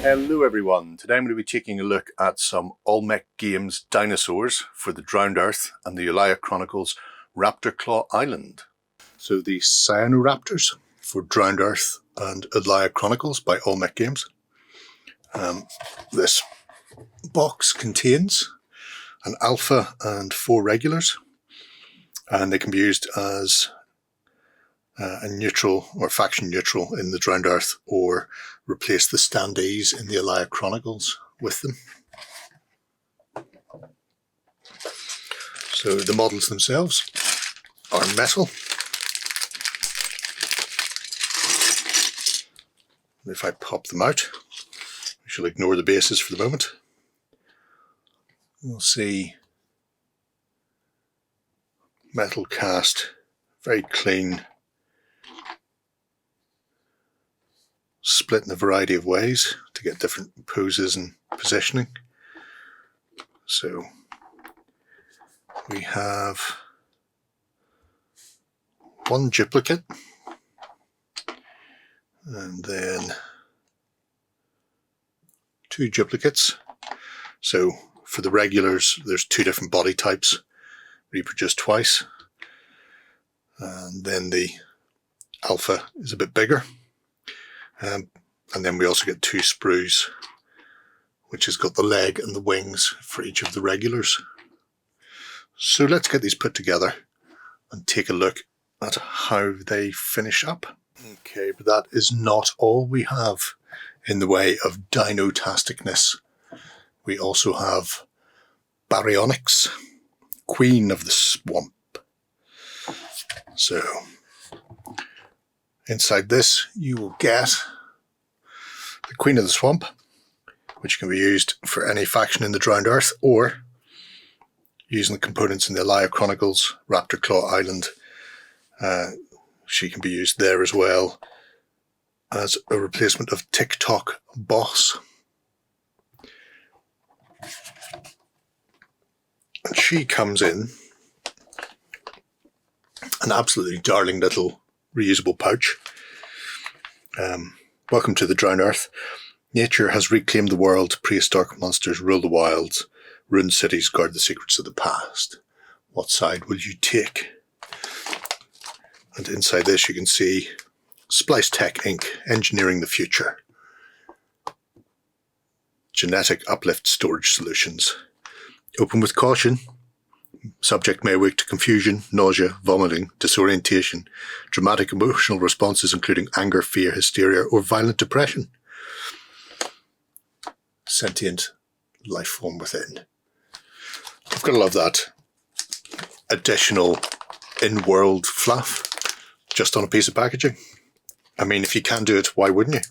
Hello everyone, today I'm going to be taking a look at some Olmec Games dinosaurs for the Drowned Earth and the Ulaya Chronicles Raptor Claw Island. So the Sinoraptors for Drowned Earth and Ulaya Chronicles by Olmec Games. This box contains an alpha and 4 regulars, and they can be used as a neutral or faction neutral in the Drowned Earth, or replace the standees in the Ulaya Chronicles with them. So the models themselves are metal. If I pop them out, we shall ignore the bases for the moment. You'll see metal cast, very clean, split in a variety of ways to get different poses and positioning. So we have one duplicate, and then 2 duplicates. So for the regulars, there's 2 different body types, reproduced twice, and then the alpha is a bit bigger. And then we also get 2 sprues, which has got the leg and the wings for each of the regulars. So let's get these put together and take a look at how they finish up. Okay, but that is not all we have in the way of dino-tasticness. We also have Baryonyx, Queen of the Swamp. So inside this you will get the Queen of the Swamp, which can be used for any faction in the Drowned Earth, or using the components in the Ulaya Chronicles Raptor Claw Island. She can be used there as well as a replacement of TikTok Boss. And she comes in an absolutely darling little reusable pouch. Welcome to the Drowned Earth. Nature has reclaimed the world. Prehistoric monsters rule the wilds. Ruined cities guard the secrets of the past. What side will you take? And inside this you can see Splice Tech Inc. Engineering the Future. Genetic uplift storage solutions. Open with caution. Subject may awake to confusion, nausea, vomiting, disorientation, dramatic emotional responses including anger, fear, hysteria, or violent depression. Sentient life form within. I've got to love that additional in-world fluff just on a piece of packaging. I mean, if you can do it, why wouldn't you?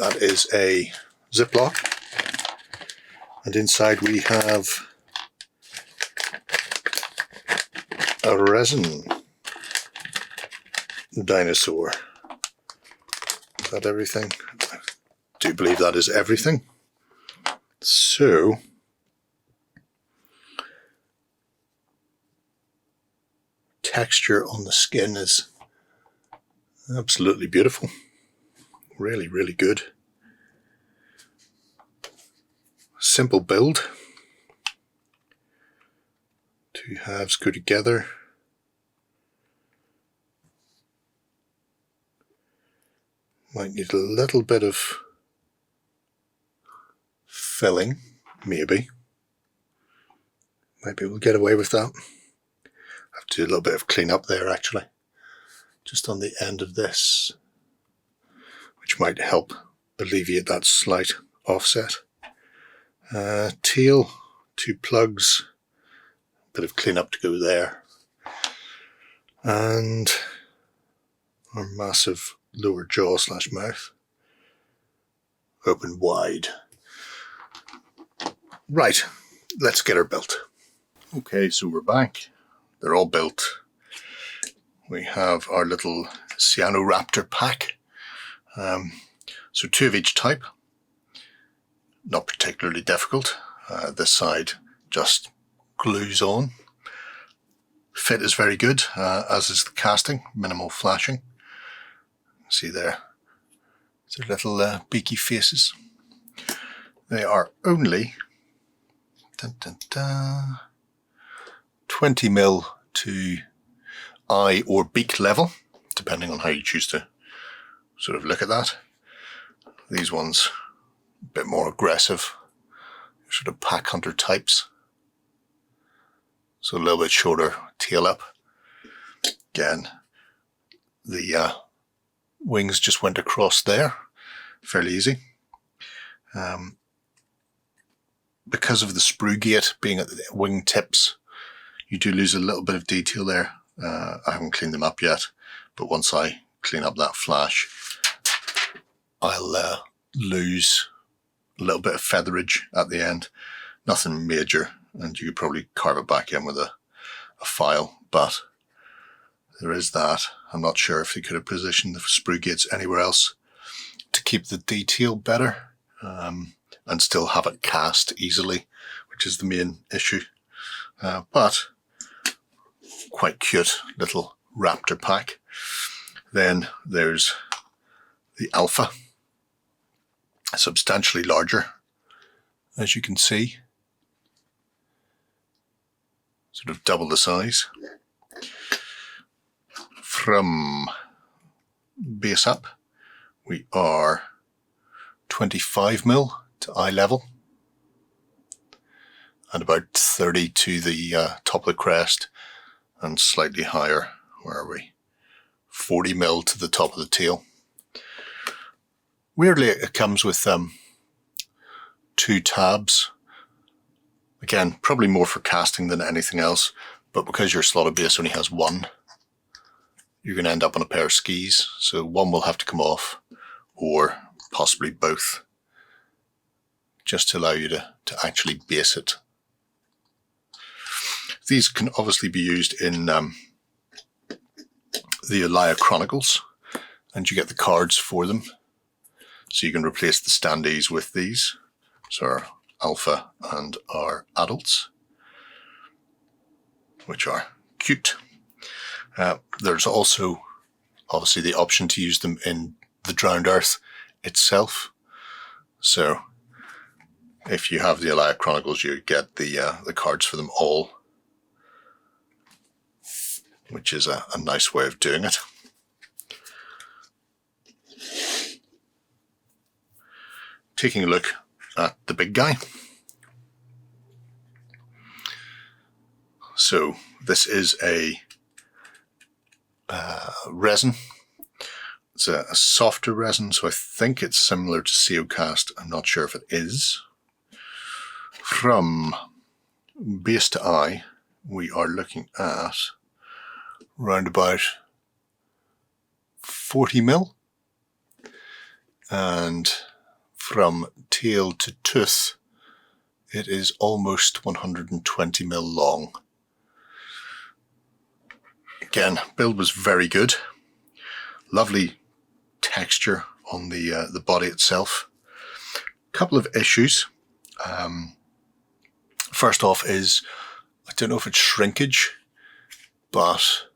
That is a Ziploc, and inside we have a resin dinosaur. Is that everything? I do believe that is everything. So texture on the skin is absolutely beautiful. Really, really good. Simple build. 2 halves go together. Might need a little bit of filling, maybe. Maybe we'll get away with that. I have to do a little bit of clean up there actually, just on the end of this, which might help alleviate that slight offset. Tail, 2 plugs, bit of clean up to go there, and our massive lower jaw / mouth open wide. Right, let's get her built. Okay, so we're back. They're all built. We have our little Sinoraptor pack. So 2 of each type. Not particularly difficult. This side just glues on. Fit is very good, as is the casting. Minimal flashing. See there, So little beaky faces. They are only 20 mil to eye or beak level, depending on how you choose to sort of look at that. These ones a bit more aggressive, sort of pack hunter types. So a little bit shorter tail up. Again, the wings just went across there, fairly easy. Because of the sprue gate being at the wing tips, you do lose a little bit of detail there. I haven't cleaned them up yet, but once I clean up that flash, I'll lose a little bit of featherage at the end. Nothing major, and you could probably carve it back in with a file, but there is that. I'm not sure if they could have positioned the sprue gates anywhere else to keep the detail better and still have it cast easily, which is the main issue. But quite cute little raptor pack. Then there's the alpha, substantially larger, as you can see, sort of double the size. From base up, we are 25 mil to eye level and about 30 to the top of the crest, and slightly higher, where are we, 40 mil to the top of the tail. Weirdly, it comes with 2 tabs. Again, probably more for casting than anything else, but because your slotted base only has 1, you're going to end up on a pair of skis, so one will have to come off, or possibly both, just to allow you to actually base it. These can obviously be used in the Ulaya Chronicles, and you get the cards for them, so you can replace the standees with these. So our alpha and our adults, which are cute. There's also obviously the option to use them in the Drowned Earth itself. So if you have the Ulaya Chronicles, you get the cards for them all, which is a nice way of doing it. Taking a look at the big guy. So this is a resin. It's a softer resin, so I think it's similar to Seocast. I'm not sure if it is. From base to eye, we are looking at round about 40 mil, and from tail to tooth, it is almost 120 mil long. Again, build was very good. Lovely texture on the body itself. Couple of issues. First off is, I don't know if it's shrinkage, but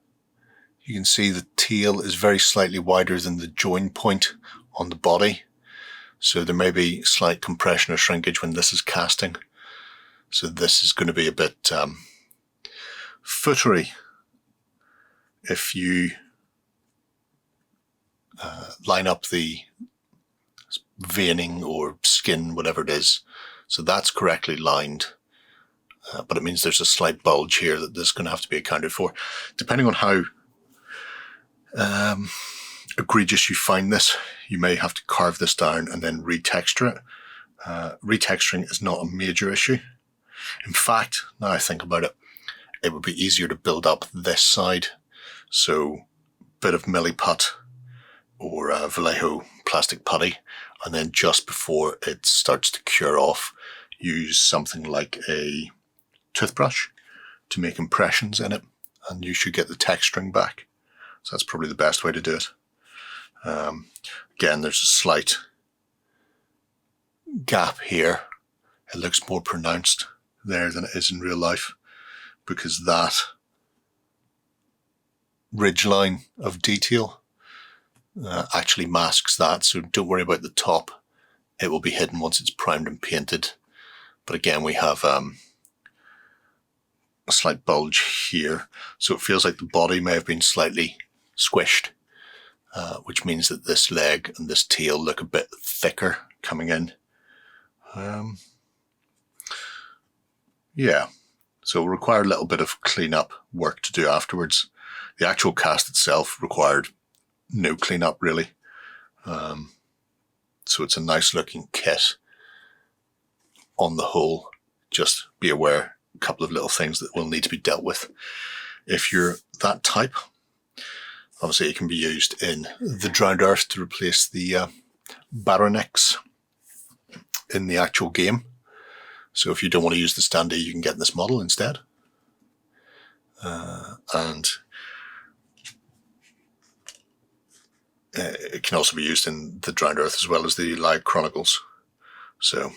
you can see the tail is very slightly wider than the join point on the body. So there may be slight compression or shrinkage when this is casting. So this is going to be a bit footery if you line up the veining or skin, whatever it is. So that's correctly lined. But it means there's a slight bulge here that this is going to have to be accounted for. Depending on how egregious you find this, you may have to carve this down and then retexture it. Retexturing is not a major issue. In fact, now I think about it, it would be easier to build up this side. So a bit of milliput or Vallejo plastic putty, and then just before it starts to cure off, use something like a toothbrush to make impressions in it, and you should get the texturing back. So that's probably the best way to do it. Again, there's a slight gap here. It looks more pronounced there than it is in real life, because that ridge line of detail actually masks that, so don't worry about the top. It will be hidden once it's primed and painted. But again, we have a slight bulge here, so it feels like the body may have been slightly squished, which means that this leg and this tail look a bit thicker coming in. Yeah, so it required a little bit of cleanup work to do afterwards. The actual cast itself required no cleanup really. So it's a nice looking kit on the whole. Just be aware, a couple of little things that will need to be dealt with. If you're that type, obviously it can be used in the Drowned Earth to replace the Baryonyx in the actual game. So if you don't want to use the standee, you can get this model instead. And it can also be used in the Drowned Earth as well as the Ulaya Chronicles. So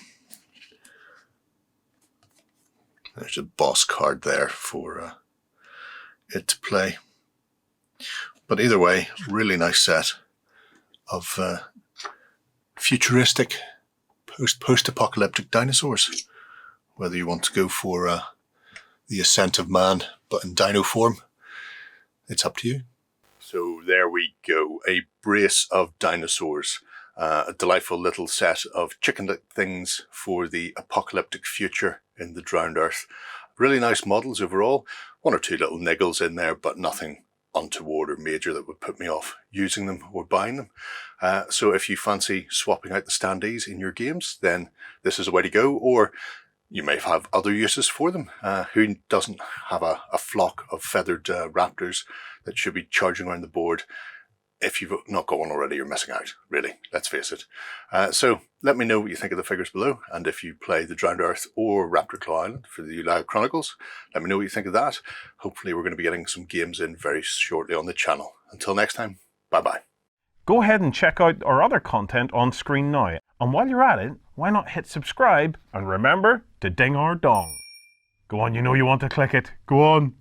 there's a boss card there for it to play. But either way, really nice set of futuristic post-apocalyptic dinosaurs. Whether you want to go for the ascent of man, but in dino form, it's up to you. So there we go, a brace of dinosaurs. A delightful little set of chicken-like things for the apocalyptic future in the Drowned Earth. Really nice models overall. One or two little niggles in there, but nothing untoward or major that would put me off using them or buying them. So if you fancy swapping out the standees in your games, then this is a way to go. Or you may have other uses for them. Who doesn't have a flock of feathered raptors that should be charging around the board? If you've not got one already, you're missing out, really. Let's face it. So let me know what you think of the figures below. And if you play the Drowned Earth or Raptor Claw Island for the Ulaya Chronicles, let me know what you think of that. Hopefully we're going to be getting some games in very shortly on the channel. Until next time, bye-bye. Go ahead and check out our other content on screen now. And while you're at it, why not hit subscribe and remember to ding our dong. Go on, you know you want to click it. Go on.